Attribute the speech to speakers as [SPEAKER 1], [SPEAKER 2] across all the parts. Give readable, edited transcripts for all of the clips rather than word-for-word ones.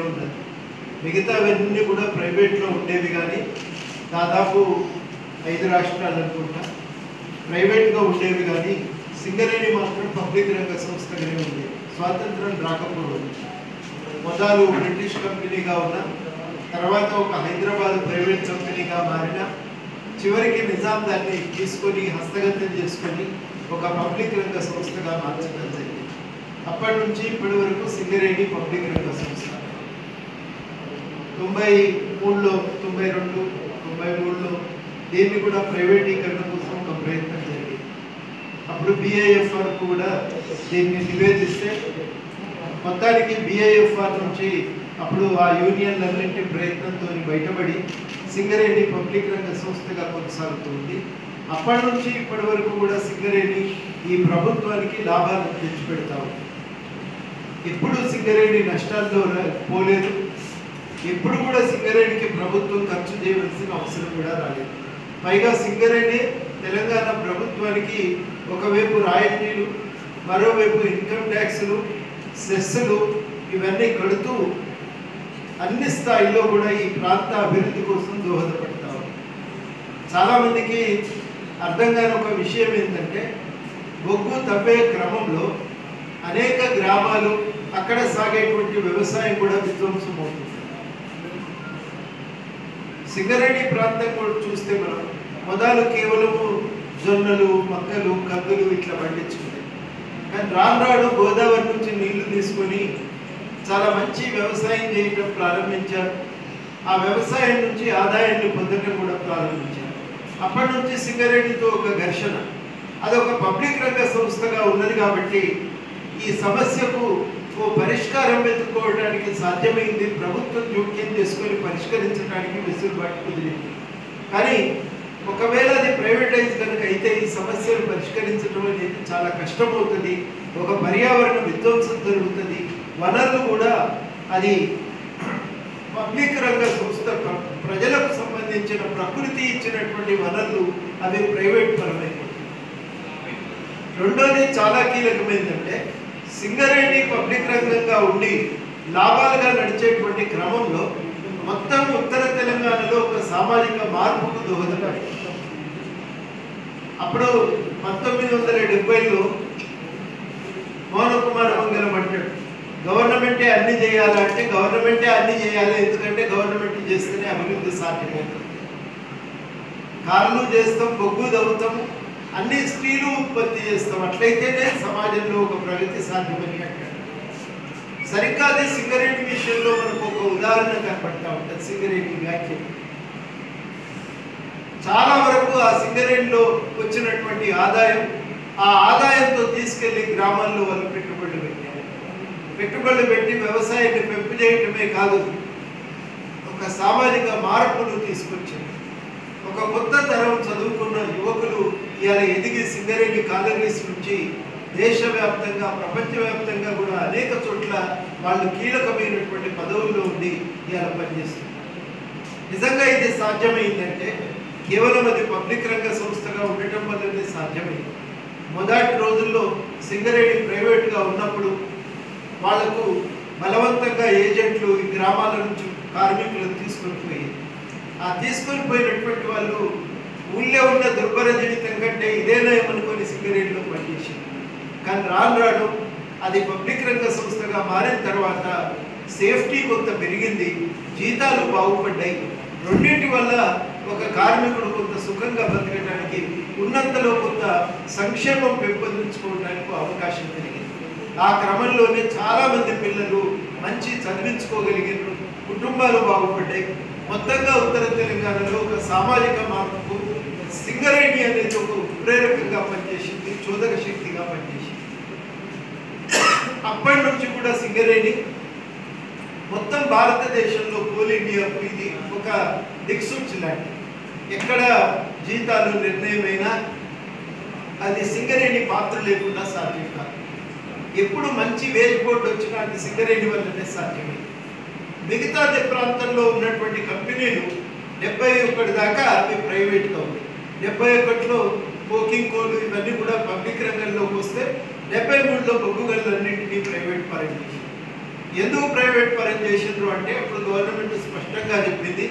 [SPEAKER 1] రంగంలోనే ఉన్నది. మిగతావన్నీ కూడా ప్రైవేట్లో ఉండేవి, కానీ దాదాపు 5 రాష్ట్రాలు అనుకుంటా ప్రైవేట్గా ఉండేవి, కానీ సింగరేణి మాత్రం పబ్లిక్ రంగ సంస్థగానే ఉంది. స్వాతంత్రం రాకపోవడం మొదలు బ్రిటిష్ కంపెనీగా ఉన్న తర్వాత ఒక హైదరాబాద్ ప్రైవేట్ కంపెనీగా మారిన చివరికి నిజాం దాన్ని తీసుకొని హస్తగతం చేసుకొని ఒక పబ్లిక్ రంగ సంస్థగా మార్చడం జరిగింది. అప్పటి నుంచి ఇప్పటి వరకు సింగరేణి పబ్లిక్ రంగ సంస్థ. 93లో 92, 93లో దీన్ని కూడా ప్రైవేటీకరణ కోసం ఒక ప్రయత్నం జరిగింది. అప్పుడు BIFR కూడా దీన్ని నివేదిస్తే మొత్తానికి BIFR నుంచి అప్పుడు ఆ యూనియన్లన్నింటి ప్రయత్నంతో బయటపడి సింగరేణి పబ్లిక్ రంగ సంస్థగా కొనసాగుతుంది. అప్పటి నుంచి ఇప్పటి వరకు కూడా సింగరేణి ఈ ప్రభుత్వానికి లాభాలను తెచ్చిపెడతాము. ఎప్పుడు సింగరేణి నష్టాల్లో పోలేదు, ఎప్పుడు కూడా సింగరేణికి ప్రభుత్వం ఖర్చు చేయవలసిన అవసరం కూడా రాలేదు. పైగా సింగరేణి తెలంగాణ ప్రభుత్వానికి ఒకవైపు రాయల్టీలు, మరోవైపు ఇన్కమ్ ట్యాక్స్లు, సెస్సులు ఇవన్నీ కడుతూ అన్ని స్థాయిలో కూడా ఈ ప్రాంత అభివృద్ధి కోసం దోహదపడతారు. చాలామందికి అర్థం కాని ఒక విషయం ఏంటంటే, బొగ్గు తవ్వే క్రమంలో అనేక గ్రామాలు అక్కడ సాగేటువంటి వ్యవసాయం కూడా విధ్వంసం అవుతుంది. సింగరేణి ప్రాంతం కూడా చూస్తే మనం మొదలు కేవలము జొన్నలు, మక్కలు, కందులు ఇట్లా పండించుకుంటాయి. కానీ రాను గోదావరి నుంచి నీళ్లు తీసుకొని చాలా మంచి వ్యవసాయం చేయడం ప్రారంభించారు. ఆ వ్యవసాయం నుంచి ఆదాయాన్ని పొందడం కూడా ప్రారంభించారు. అప్పటి నుంచి సింగరేణితో ఒక ఘర్షణ, అదొక పబ్లిక్ రంగ సంస్థగా ఉన్నది కాబట్టి ఈ సమస్యకు ఓ పరిష్కారం వెతుక్కోవడానికి సాధ్యమైంది. ప్రభుత్వం జోక్యం చేసుకొని పరిష్కరించడానికి వెసులుబాటు కుదిరింది. కానీ ఒకవేళ అది ప్రైవేటైజ్ కనుక అయితే ఈ సమస్యను పరిష్కరించడం అనేది చాలా కష్టమవుతుంది. ఒక పర్యావరణ విధ్వంసం జరుగుతుంది. వనరులు కూడా అది పబ్లిక్ రంగ సంస్థ ప్రజలకు సంబంధించిన ప్రకృతి ఇచ్చినటువంటి వనరులు అవి ప్రైవేట్ పరమైపోతుంది. రెండోది చాలా కీలకమైందంటే, సింగరేణి పబ్లిక్ రంగంగా ఉండి లాభాలుగా నడిచేటువంటి క్రమంలో మొత్తం ఉత్తర తెలంగాణలో ఒక సామాజిక మార్పుకు దోహదపడింది. అప్పుడు 1970లో మోహన కుమార్ మంగళం అంటాడు, గవర్నమెంటే అన్ని చేయాలంటే గవర్నమెంటే అన్ని చేయాలి, ఎందుకంటే గవర్నమెంట్ చేస్తేనే అభివృద్ధి సాధ్యమవుతుంది. కార్లు చేస్తాం, బొగ్గు తవ్వుతాము, అన్ని స్టీలు ఉత్పత్తి చేస్తాం, అట్లయితేనే సమాజంలో ఒక ప్రగతి సాధ్యమని అంటాడు. సరిగ్గా అదే సింగరేణి విషయంలో మనకు ఒక ఉదాహరణ కనపడతా ఉంటుంది. సింగరేణి వ్యాఖ్య చాలా వరకు ఆ సింగరేణిలో వచ్చినటువంటి ఆదాయం, ఆ ఆదాయంతో తీసుకెళ్లి గ్రామాల్లో వాళ్ళు పెట్టుబడులు పెట్టారు. పెట్టుబడులు పెట్టి వ్యవసాయాన్ని పెంపు చేయటమే కాదు, ఒక సామాజిక మార్పును తీసుకొచ్చారు. ఒక కొత్త తరం చదువుకున్న యువకులు ఇవాళ ఎదిగి సింగరేణి కాలనీస్ నుంచి దేశవ్యాప్తంగా, ప్రపంచవ్యాప్తంగా కూడా అనేక చోట్ల వాళ్ళు కీలకమైనటువంటి పదవుల్లో ఉండి ఇవాళ పనిచేస్తున్నారు. నిజంగా ఇది సాధ్యమైందంటే కేవలం అది పబ్లిక్ రంగ సంస్థగా ఉండటం వల్లనే సాధ్యమైంది. మొదటి రోజుల్లో సింగరేణి ప్రైవేట్గా ఉన్నప్పుడు వాళ్లకు బలవంతంగా ఏజెంట్లు ఈ గ్రామాల నుంచి కార్మికులను తీసుకొని పోయేది. ఆ తీసుకొని పోయినటువంటి వాళ్ళు ఊళ్ళో ఉన్న దుర్భర జీవితం కంటే ఇదేనా ఏమనుకొని సింగరేణిలో పనిచేసింది. కానీ రాను అది పబ్లిక్ రంగ సంస్థగా మారిన తర్వాత సేఫ్టీ కొంత పెరిగింది, జీతాలు బాగుపడ్డాయి. రెండింటి వల్ల ఒక కార్మికుడు కొంత సుఖంగా బతకడానికి, ఉన్నంతలో కొంత సంక్షేమం పెంపొందించుకోవడానికి అవకాశం కలిగింది. ఆ క్రమంలోనే చాలామంది పిల్లలు మంచి చదివించుకోగలిగారు, కుటుంబాలు బాగుపడ్డాయి. మొత్తంగా ఉత్తర తెలంగాణలో ఒక సామాజిక మార్పుకు సింగరేణి అనేది ఒక ప్రేరకంగా పనిచేసింది, చోదక శక్తిగా పనిచేసింది. అప్పటి నుంచి కూడా సింగరేణి మొత్తం భారతదేశంలో కోల్ ఇండియాకు ఇది ఒక దిక్సూచి లాంటి. ఎక్కడ జీతాలు నిర్ణయమైనా అది సింగరేణి పాత్ర లేకుండా సాధ్యం కాదు. ఎప్పుడు మంచి వేజ్ బోర్డు వచ్చినా అది సింగరేణి వల్లనే సాధ్యమైంది. మిగతా ప్రాంతంలో ఉన్నటువంటి కంపెనీలు 71 దాకా అవి ప్రైవేట్గా ఉంది. 71లో కోకింగ్ కోల్ ఇవన్నీ కూడా పబ్లిక్ రంగంలోకి వస్తే 73లో బొగ్గు గనులన్నింటినీ ప్రైవేట్ పరం చేసింది. ఎందుకు ప్రైవేట్ పరం చేసిండ్రు అంటే అప్పుడు గవర్నమెంట్ స్పష్టంగా చెప్పింది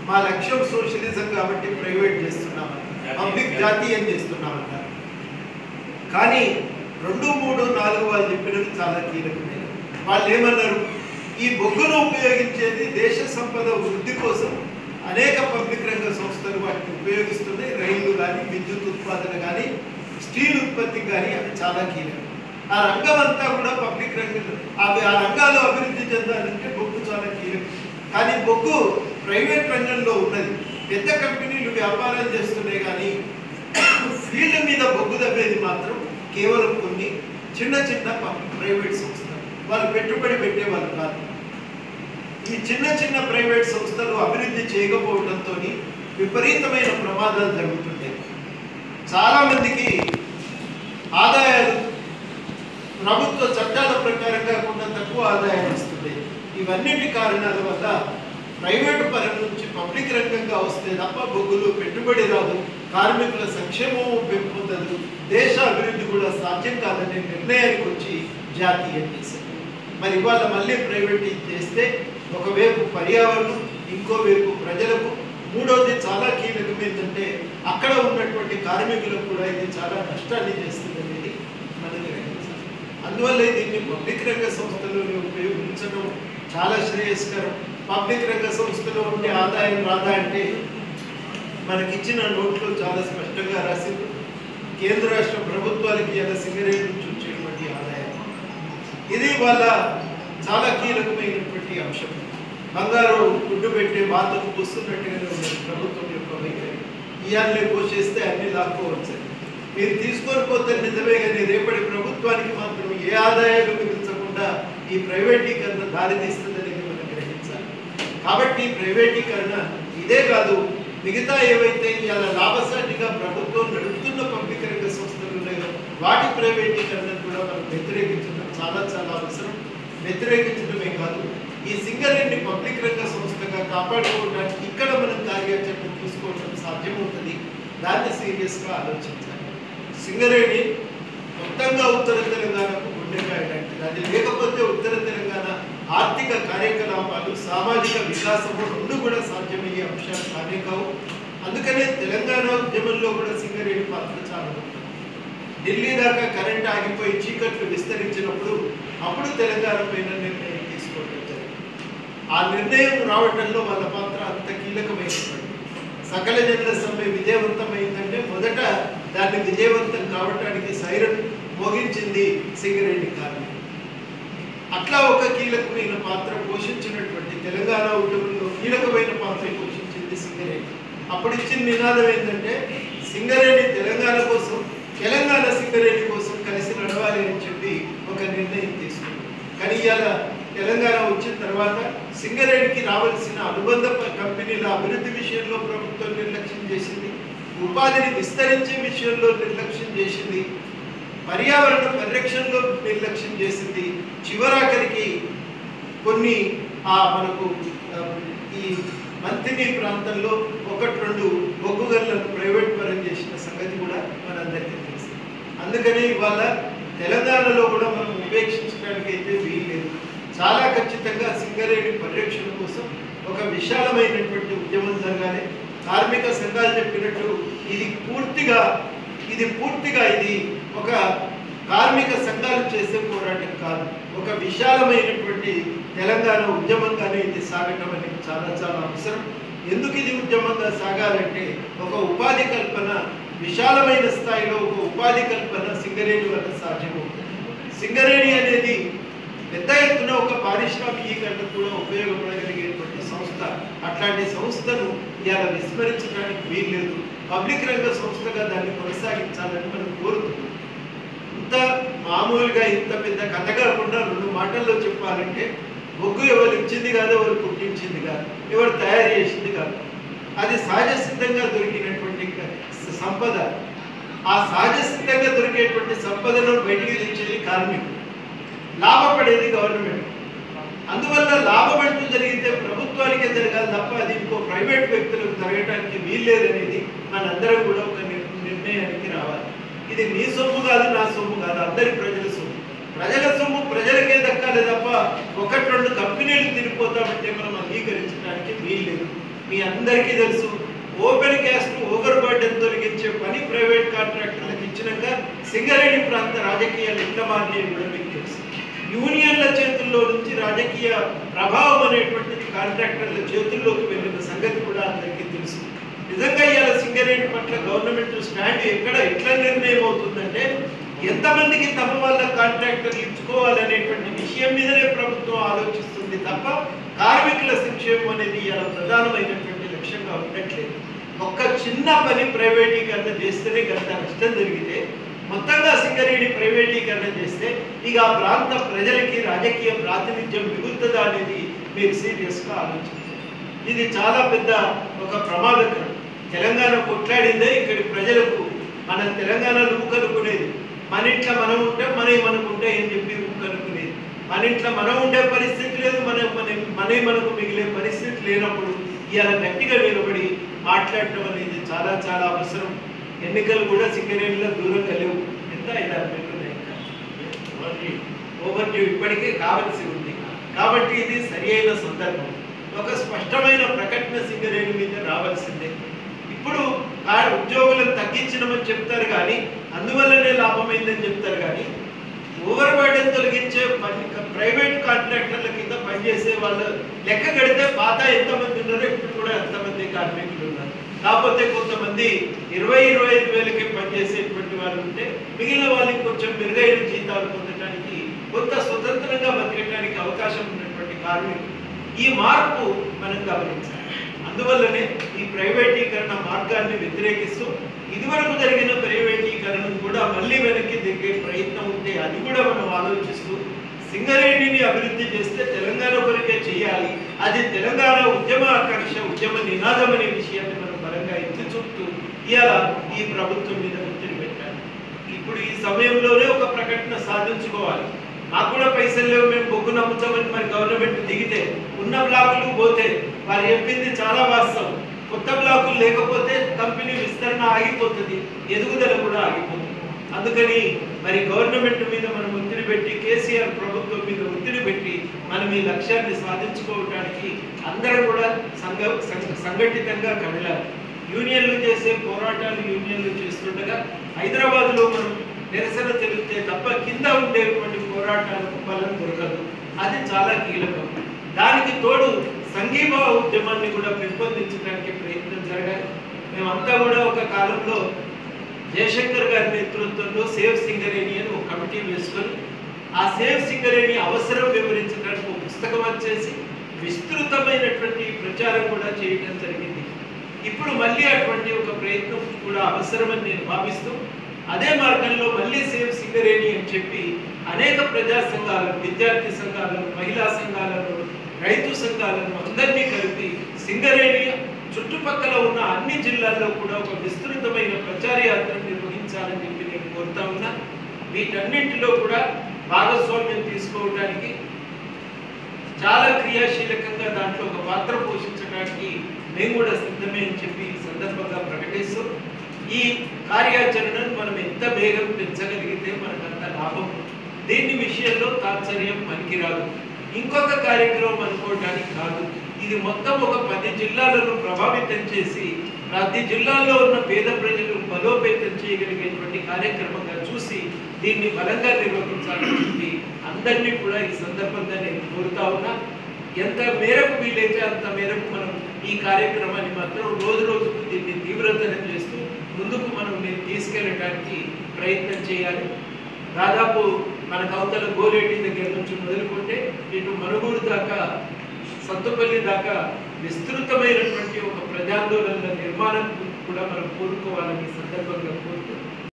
[SPEAKER 1] మా లక్ష్యం సోషలిజం కాబట్టి ప్రైవేట్ చేస్తున్నామని, పబ్లిక్ జాతీయం చేస్తున్నామన్నారు. కానీ 2, 3, 4 వాళ్ళు చెప్పినవి చాలా కీలకమైనవి. వాళ్ళు ఏమన్నారు, ఈ బొగ్గును ఉపయోగించేది దేశ సంపద వృద్ధి కోసం అనేక పబ్లిక్ రంగ సంస్థలు వాటిని ఉపయోగిస్తున్నాయి. రైళ్లు కానీ, విద్యుత్ ఉత్పాదన కానీ, స్టీల్ ఉత్పత్తికి కానీ అవి చాలా కీలకం. ఆ రంగం అంతా కూడా పబ్లిక్ రంగం, ఆ రంగాల్లో అభివృద్ధి చెందాలంటే బొగ్గు చాలా కీలకం. కానీ బొగ్గు ప్రైవేట్ రంగంలో ఉన్నది. పెద్ద కంపెనీలు వ్యాపారం చేస్తున్నాయి కానీ ఫీల్డ్ మీద బొగ్గు తగ్గేది మాత్రం కేవలం కొన్ని చిన్న చిన్న ప్రైవేట్ సంస్థలు. వాళ్ళు పెట్టుబడి పెట్టేవాళ్ళు కాదు. ఈ చిన్న చిన్న ప్రైవేట్ సంస్థలు అభివృద్ధి చేయకపోవడంతో విపరీతమైన ప్రమాదాలు జరుగుతుంటాయి. చాలామందికి ఆదాయాలు ప్రభుత్వ చట్టాల ప్రకారం కాకుండా తక్కువ ఆదాయం వస్తుంది. ఇవన్నిటి కారణాల వల్ల ప్రైవేటు పరం నుంచి పబ్లిక్ రంగంగా వస్తే తప్ప బొగ్గులు పెట్టుబడి రాదు, కార్మికుల సంక్షేమం పెంపొందదు, దేశ అభివృద్ధి కూడా సాధ్యం కాదనే నిర్ణయానికి వచ్చి జాతీయం చేశారు. మరి ఇవాళ మళ్ళీ ప్రైవేటైజ్ చేస్తే ఒకవైపు పర్యావరణం, ఇంకోవైపు ప్రజలకు, మూడోది చాలా కీలకం ఏంటంటే అక్కడ ఉన్నటువంటి కార్మికులకు కూడా ఇది చాలా నష్టాన్ని చేస్తుంది అనేది మనకి గ్రహించాలి. అందువల్ల దీన్ని పబ్లిక్ రంగ సంస్థలను ఉపయోగించడం చాలా శ్రేయస్కరం. పబ్లిక్ రంగ సంస్థలో ఉండే ఆదాయం రాదా అంటే మనకిచ్చిన నోట్లో చాలా స్పష్టంగా రాసింది. కేంద్ర రాష్ట్ర ప్రభుత్వాలకి ఇలా సింగరేణి నుంచి వచ్చేటువంటి ఆదాయం ఇది వాళ్ళ చాలా కీలకమైనటువంటి అంశం. బంగారు గుడ్డు పెట్టే బాధకు వస్తున్నట్టుగానే ఉన్నది ప్రభుత్వం యొక్క వైఖరి. ఇయాలనే పోషేస్తే అన్ని లాక్కోవచ్చు. మీరు తీసుకొని పోతే నిజమే, కానీ రేపటి ప్రభుత్వానికి మాత్రం ఏ ఆదాయాలు మిగిల్చకుండా ఈ ప్రైవేటీకరణ దారితీస్తుందని మనం గ్రహించాలి. కాబట్టి ప్రైవేటీకరణ ఇదే కాదు, మిగతా ఏవైతే ఇలా లాభసాటిగా ప్రభుత్వం నడుపుతున్న పబ్లిక్ రంగ సంస్థలు ఉన్నాయో వాటి ప్రైవేటీకరణ కూడా మనం వ్యతిరేకించడం చాలా చాలా అవసరం. వ్యతిరేకించడమే కాదు, ఈ సింగరేణిని పబ్లిక్ రంగ సంస్థగా కాపాడుకోవడానికి ఇక్కడ మనం కార్యాచరణ తీసుకోవడం సాధ్యమవుతుంది. దాన్ని సీరియస్గా ఆలోచించాలి. సింగరేణి మొత్తంగా ఉత్తర తెలంగాణకు గుండెకాయ లాంటిది. అది లేకపోతే ఉత్తర తెలంగాణ ఆర్థిక కార్యకలాపాలు, సామాజిక వికాసము రెండు కూడా సాధ్యమయ్యే అంశాలు కానే కావు. అందుకనే తెలంగాణ ఉద్యమంలో కూడా సింగరేణి పాత్ర చాలా ఉంది. ఢిల్లీ దాకా కరెంట్ ఆగిపోయి చీకట్లు విస్తరించినప్పుడు అప్పుడు తెలంగాణ పైన నిర్ణయం తీసుకోవడం జరిగింది. ఆ నిర్ణయం రావటంలో వాళ్ళ పాత్ర అంత కీలకమైనటువంటి. సకల జనుల సమ్మె విజయవంతమైందంటే మొదట దాన్ని విజయవంతం కావటానికి సైరన్ మోగించింది సింగరేణి కార్మికులు. అట్లా ఒక కీలకమైన పాత్ర పోషించినటువంటి తెలంగాణ ఉద్యమంలో కీలకమైన పాత్ర పోషించింది సింగరేణి. అప్పుడు ఇచ్చిన నినాదం ఏంటంటే సింగరేణి తెలంగాణ కోసం, తెలంగాణ సింగరేణి కోసం కలిసి నడవాలి అని చెప్పి ఒక నిర్ణయం తీసుకుంది. కానీ ఇవాళ తెలంగాణ వచ్చిన తర్వాత సింగరేణికి రావాల్సిన అనుబంధ కంపెనీల అభివృద్ధి విషయంలో ప్రభుత్వం నిర్లక్ష్యం చేసింది, ఉపాధిని విస్తరించే విషయంలో నిర్లక్ష్యం చేసింది, పర్యావరణ పరిరక్షణలో నిర్లక్ష్యం చేసింది. చివరాఖరికి కొన్ని మనకు ఈ మంతిని ప్రాంతంలో 1-2 బొగ్గు గనులను ప్రైవేట్ పరం చేసిన సంగతి కూడా మనందరికీ తెలుసు. అందుకని ఇవాళ తెలంగాణలో కూడా మనం ఉపేక్షించడానికి అయితే వీల్లేదు. చాలా ఖచ్చితంగా సింగరేణి పరిరక్షణ కోసం ఒక విశాలమైనటువంటి ఉద్యమం జరగాలి. కార్మిక సంఘాలు చెప్పినట్టు ఇది పూర్తిగా ఒక కార్మిక సంఘాలు చేసే పోరాటం కాదు, ఒక విశాలమైనటువంటి తెలంగాణ ఉద్యమంగానే ఇది సాగటం అనేది చాలా చాలా అవసరం. ఎందుకు ఇది ఉద్యమంగా సాగాలంటే ఒక ఉపాధి కల్పన, విశాలమైన స్థాయిలో ఒక ఉపాధి కల్పన సింగరేణి వల్ల సాధ్యమవుతుంది. సింగరేణి అనేది పెద్ద ఎత్తున ఒక పారిశ్రామికీకరణ కూడా ఉపయోగపడగలిగేటువంటి సంస్థ. అట్లాంటి సంస్థను ఇవాళ విస్మరించడానికి వీల్లేదు. పబ్లిక్ రంగ సంస్థగా దాన్ని కొనసాగించాలని మనం కోరుతున్నాం. ఇంత మామూలుగా ఇంత పెద్ద కథ కాకుండా 2 మాటల్లో చెప్పాలంటే బొగ్గు ఎవరు ఇచ్చింది కాదు, ఎవరు పుట్టించింది కాదు, ఎవరు తయారు చేసింది కాదు. అది సహజ సిద్ధంగా దొరికినటువంటి సంపద. ఆ సహజ సిద్ధంగా దొరికేటువంటి సంపదను బయటికి తెచ్చేది కార్మికులు, లాభపడేది గవర్నమెంట్. అందువల్ల లాభం అంటూ జరిగితే ప్రభుత్వానికే జరగాలి తప్ప అది ఇంకో ప్రైవేట్ వ్యక్తులకు జరగడానికి వీల్లేదనేది మనందరం కూడా ఒక నిర్ణయానికి రావాలి. ఇది నీ సొమ్ము కాదు, నా సొమ్ము కాదు, అందరి ప్రజల సొమ్ము. ప్రజల సొమ్ము ప్రజలకే దక్కాలి. వెనకాలే తప్ప ఒకటి రెండు కంపెనీలు తిరిగిపోతామంటే మనం అంగీకరించడానికి వీల్లేదు. మీ అందరికీ తెలుసు, ఓపెన్ క్యాస్ట్ ఓవర్ బర్డెన్ తొలగించే పని ప్రైవేట్ కాంట్రాక్టర్లకు ఇచ్చినాక సింగరేణి ప్రాంత రాజకీయాలు ఎట్లా మారినాయి కూడా మీకు తెలుసు. యూనియన్ల చేతుల్లో నుంచి రాజకీయ ప్రభావం అనేటువంటిది కాంట్రాక్టర్ల చేతుల్లోకి వెళ్ళిన సంగతి కూడా అందరికీ తెలుసు. నిజంగా ఇవాళ సింగరేణి పట్ల గవర్నమెంట్ స్టాండ్ ఎట్లా నిర్ణయం అవుతుందంటే, ఎంతమందికి తమ వాళ్ళ కాంట్రాక్టర్లు ఇచ్చుకోవాలనేటువంటి విషయం మీదనే ప్రభుత్వం ఆలోచిస్తుంది తప్ప కార్మికుల సంక్షేమం అనేది ఇలా ప్రధానమైనటువంటి లక్ష్యంగా ఉండట్లేదు. ఒక్క చిన్న పని ప్రైవేటీకరణ చేస్తేనే గంట నష్టం జరిగితే, మొత్తంగా సింగరేణి ప్రైవేటీకరణ చేస్తే ఇక ఆ ప్రాంత ప్రజలకి రాజకీయ ప్రాతినిధ్యం మిగులుతుందా అనేది మీరు సీరియస్గా ఆలోచించారు. ఇది చాలా పెద్ద ఒక ప్రమాదకరం. తెలంగాణ కొట్లాడిందే ఇక్కడి ప్రజలకు. మన తెలంగాణలో ఊకనుకునేది, మన ఇంట్లో మనం ఉంటే మనకుంటే అని చెప్పి ఊకనుకునేది. మన ఇంట్లో మనం ఉండే పరిస్థితి లేదు, మనకు మిగిలే పరిస్థితి లేనప్పుడు ఇవాళ గట్టిగా నిలబడి మాట్లాడటం అనేది చాలా చాలా అవసరం. ఎన్నికలు కూడా సింగరేణిలో దూరంగా లేవు. ఎంత 5-6 నెలలు ఓవర్ డ్యూ ఇప్పటికే కావాల్సి ఉంది. కాబట్టి ఇది సరి అయిన సందర్భం. ఒక స్పష్టమైన ప్రకటన సింగరేణి మీద రావాల్సిందే. ఇప్పుడు ఉద్యోగులను తగ్గించడమని చెప్తారు కానీ, అందువల్లనే లాభమైందని చెప్తారు కానీ, ఓవర్ బర్డెన్ తొలగించే ప్రైవేట్ కాంట్రాక్టర్ల కింద పనిచేసే వాళ్ళు లెక్క కడితే పాత ఎంతమంది ఉన్నారో ఇప్పుడు కూడా ఎంతమంది కార్మికులు ఉన్నారు. కాకపోతే కొంతమంది 20-25 వేలకి పనిచేసేటువంటి వాళ్ళు ఉంటే, మిగిలిన వాళ్ళకి కొంచెం మెరుగైన జీతాలు పొందడానికి, కొంత స్వతంత్రంగా బతికడానికి అవకాశం ఉన్నటువంటి కార్మికులు. ఈ మార్పు మనం గమనించాలి. అందువల్లనే ఈ ప్రైవేటీకరణ మార్గాన్ని వ్యతిరేకిస్తూ ఇదివరకు జరిగిన ప్రైవేటీకరణను కూడా మళ్ళీ వెనక్కి దిగే ప్రయత్నం ఉంటే అది కూడా మనం ఆలోచిస్తూ సింగరేణిని అభివృద్ధి చేస్తే తెలంగాణ కొరకే చేయాలి, అది తెలంగాణ ఉద్యమ ఆకాంక్ష, ఉద్యమ నినాదం అనే విషయాన్ని మనం బలంగా ఎత్తి చూపుతూ ఇవాళ ఈ ప్రభుత్వం మీద ఒత్తిడి పెట్టాలి. ఇప్పుడు ఈ సమయంలోనే ఒక ప్రకటన సాధించుకోవాలి. మాకు కూడా పైసలు లేవు, మేము బొగ్గు నమ్ముతామని మరి గవర్నమెంట్ దిగితే, ఉన్న బ్లాకులు పోతే, వారు చెప్పింది చాలా వాస్తవం. కొత్త బ్లాకులు లేకపోతే కంపెనీ విస్తరణ ఆగిపోతుంది, ఎదుగుదల కూడా ఆగిపోతుంది. అందుకని మరి గవర్నమెంట్ మీద మనం ఒత్తిడి పెట్టి, కేసీఆర్ ప్రభుత్వం మీద ఒత్తిడి పెట్టి మనం ఈ లక్ష్యాన్ని సాధించుకోవడానికి అందరం కూడా సంఘటితంగా కదలాలి. యూనియన్లు చేసే పోరాటాలు యూనియన్లు చేస్తుండగా హైదరాబాద్లో మనం నిరసన తెలిపితే తప్ప కింద ఉండేటువంటి పోరాటాలకు బలం దొరకదు. అది చాలా కీలకం. దానికి తోడు సంఘీభావ ఉద్యమాన్ని కూడా పెంపొందించడానికి ప్రయత్నం జరగాలి. మేమంతా కూడా ఒక కాలంలో జయశంకర్ గారి నేతృత్వంలో సేవ్ సింగరేణి అని ఒక కమిటీ వేసుకొని, ఆ సేవ్ సింగరేణి అవసరం వివరించడానికి ఒక పుస్తకం వచ్చేసి విస్తృతమైనటువంటి ప్రచారం కూడా చేయడం జరిగింది. ఇప్పుడు మళ్ళీ అటువంటి ఒక ప్రయత్నం కూడా అవసరమని నేను భావిస్తూ, అదే మార్గంలో మళ్ళీ సేవ్ సింగరేణి అని చెప్పి అనేక ప్రజా సంఘాలను, విద్యార్థి సంఘాలను, మహిళా సంఘాలను, రైతు సంఘాలను అందరినీ కలిపి సింగరేణి చుట్టుపక్కల ఉన్న అన్ని జిల్లాల్లో కూడా ఒక విస్తృతమైన ప్రచార యాత్ర నిర్వహించాలని చెప్పి నేను కోరుతా ఉన్నా. వీటన్నింటిలో కూడా భాగస్వామ్యం తీసుకోవడానికి, చాలా క్రియాశీలకంగా దాంట్లో ఒక పాత్ర పోషించడానికి మేము కూడా సిద్ధమే అని చెప్పి ఈ సందర్భంగా ప్రకటిస్తూ, ఈ కార్యాచరణను మనం ఎంత వేగం పెంచగలిగితే మనకంత లాభం. దీని విషయంలో తాత్సర్యం పనికిరాదు, ఇంకొక కార్యక్రమం అనుకోవడానికి కాదు. ఇది మొత్తం ఒక 10 జిల్లాలను ప్రభావితం చేసి ప్రతి జిల్లాలో ఉన్న పేద ప్రజలు బలోపేతం చేయగలిగేటువంటి కార్యక్రమంగా చూసి దీన్ని బలంగా నిర్వహించాలని చెప్పి అందరినీ కూడా ఈ సందర్భంగా నేను కోరుతా ఉన్నా. ఎంత మేరకు వీలైతే అంత మేరకు మనం ఈ కార్యక్రమాన్ని మాత్రం రోజు రోజుకు దీన్ని తీవ్రతరం చేస్తూ ముందుకు మనం తీసుకెళ్ళడానికి ప్రయత్నం చేయాలి. దాదాపు మన కౌతల గోలేటి దగ్గర నుంచి మొదలుకుంటే ఇటు మనుగూరు దాకా, సత్తుపల్లి దాకా విస్తృతమైనటువంటి ఒక ప్రజాందోళనల నిర్మాణం కూడా మనం కోరుకోవాలని సందర్భంగా కోరుతున్నాం.